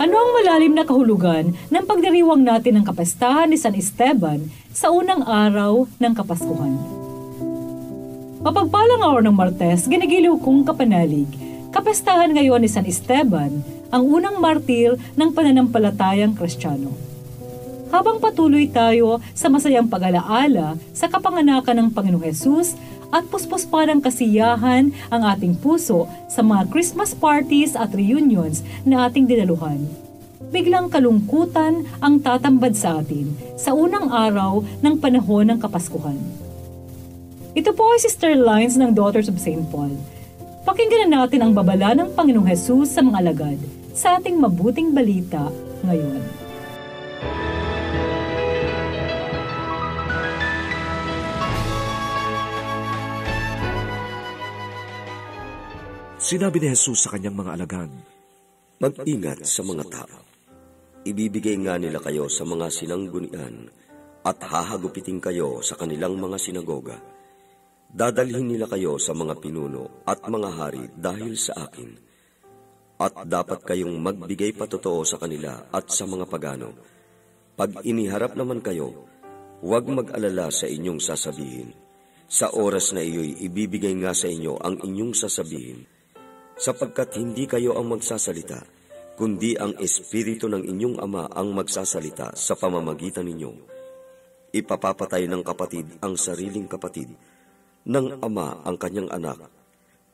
Ano ang malalim na kahulugan ng pagdiriwang natin ng kapistahan ni San Esteban sa unang araw ng Kapaskuhan? Mapagpalang araw ng Martes, ginigiliw kong kapanalig, kapistahan ngayon ni San Esteban, ang unang martir ng pananampalatayang Kristiyano. Habang patuloy tayo sa masayang pag-alaala sa kapanganakan ng Panginoong Hesus at puspos pa ng kasiyahan ang ating puso sa mga Christmas parties at reunions na ating dinaluhan, biglang kalungkutan ang tatambad sa atin sa unang araw ng panahon ng Kapaskuhan. Ito po ay Sister Lines ng Daughters of St. Paul. Pakinggan natin ang babala ng Panginoong Hesus sa mga alagad sa ating mabuting balita ngayon. Sinabi ni Jesus sa kanyang mga alagad, mag-ingat sa mga tao. Ibibigay nga nila kayo sa mga sinanggunian at hahagupitin kayo sa kanilang mga sinagoga. Dadalhin nila kayo sa mga pinuno at mga hari dahil sa akin. At dapat kayong magbigay patotoo sa kanila at sa mga pagano. Pag iniharap naman kayo, huwag mag-alala sa inyong sasabihin. Sa oras na iyo'y ibibigay nga sa inyo ang inyong sasabihin. Sapagkat hindi kayo ang magsasalita, kundi ang Espiritu ng inyong Ama ang magsasalita sa pamamagitan ninyo. Ipapapatay ng kapatid ang sariling kapatid, ng ama ang kanyang anak,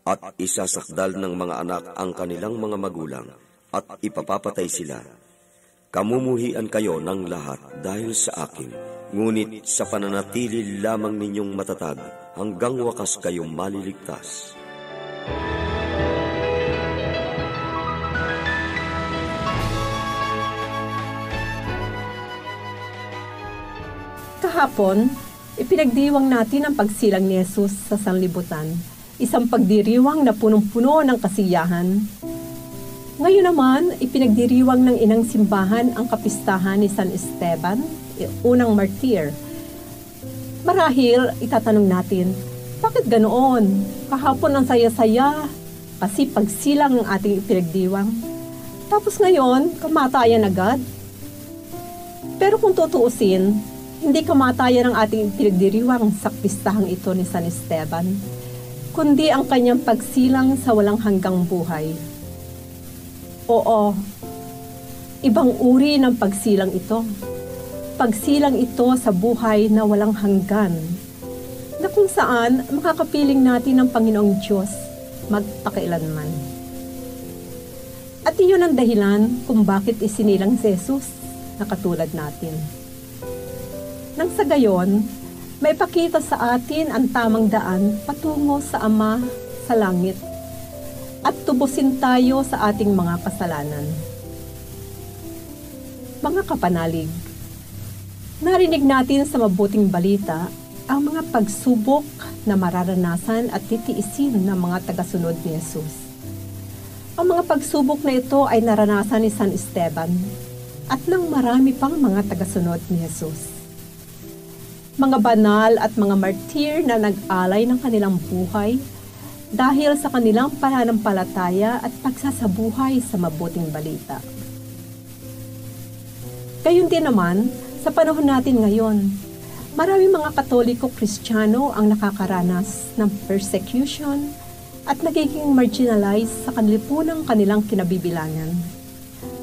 at isasakdal ng mga anak ang kanilang mga magulang, at ipapapatay sila. Kamumuhian kayo ng lahat dahil sa akin, ngunit sa pananatili lamang ninyong matatag, hanggang wakas kayong maliligtas. Kahapon, ipinagdiwang natin ang pagsilang ni Jesus sa sanlibutan, isang pagdiriwang na punong-puno ng kasiyahan. Ngayon naman, ipinagdiriwang ng inang simbahan ang kapistahan ni San Esteban, unang martir. Marahil, itatanong natin, bakit ganoon? Kahapon ang saya-saya, kasi pagsilang ang ating ipinagdiwang. Tapos ngayon, kamatayan agad. Pero kung tutuusin, hindi kamatayan ang ating pinagdiriwang sa pistahang ito ni San Esteban, kundi ang kanyang pagsilang sa walang hanggang buhay. Oo, ibang uri ng pagsilang ito. Pagsilang ito sa buhay na walang hanggan, na kung saan makakapiling natin ng Panginoong Diyos magpakailanman. At iyon ang dahilan kung bakit isinilang si Jesus na katulad natin. Nang sa gayon, may pakita sa atin ang tamang daan patungo sa Ama sa langit at tubusin tayo sa ating mga kasalanan. Mga kapanalig, narinig natin sa mabuting balita ang mga pagsubok na mararanasan at titiisin ng mga tagasunod ni Jesus. Ang mga pagsubok na ito ay naranasan ni San Esteban at ng marami pang mga tagasunod ni Jesus. Mga banal at mga martir na nag-alay ng kanilang buhay dahil sa kanilang pananampalataya at pagsasabuhay sa mabuting balita. Gayun din naman, sa panahon natin ngayon, maraming mga Katoliko Kristiyano ang nakakaranas ng persecution at nagiging marginalized sa kanilipunang kanilang kinabibilangan.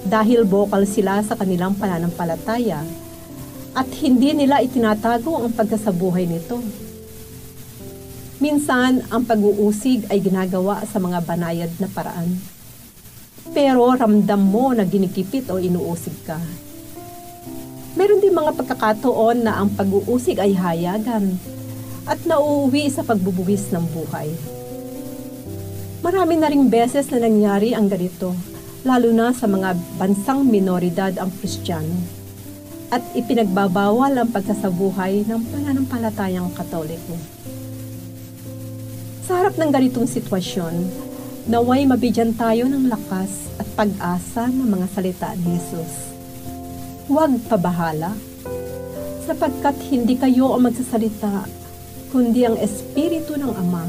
Dahil bokal sila sa kanilang pananampalataya, at hindi nila itinatago ang pagkasabuhay nito. Minsan, ang pag-uusig ay ginagawa sa mga banayad na paraan. Pero ramdam mo na ginikipit o inuusig ka. Meron din mga pagkakataon na ang pag-uusig ay hayagan at nauuwi sa pagbubuwis ng buhay. Marami na ring beses na nangyari ang ganito, lalo na sa mga bansang minoridad ang Kristiyano. At ipinagbabawal ang pagsasabuhay ng pananampalatayang Katoliko. Sa harap ng ganitong sitwasyon, naway mabigyan tayo ng lakas at pag-asa ng mga salita ni Jesus. Huwag pabahala, sapagkat hindi kayo ang magsasalita, kundi ang Espiritu ng Ama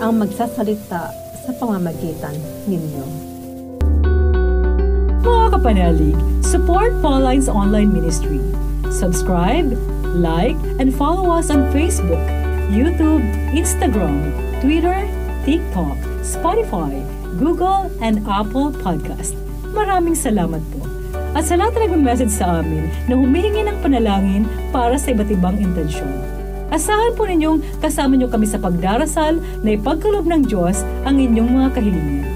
ang magsasalita sa pamamagitan ninyo. Mga mga kapanalig, support Pauline's online ministry. Subscribe, like, and follow us on Facebook, YouTube, Instagram, Twitter, TikTok, Spotify, Google, and Apple Podcast. Maraming salamat po. At sa lahat na nag-message sa amin na humihingi ng panalangin para sa iba't ibang intensyon. Asahan po ninyong kasama niyo kami sa pagdarasal na ipagkaloob ng Diyos ang inyong mga kahilingan.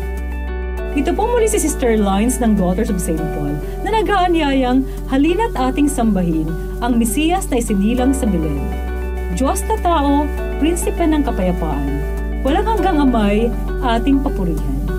Ito po muli si Sister Lines ng Daughters of St. Paul na nag-aanyayang halina't ating sambahin ang Mesiyas na isinilang sa Belen. Diyos na tao, prinsipe ng kapayapaan, walang hanggang amay, ating papurihan.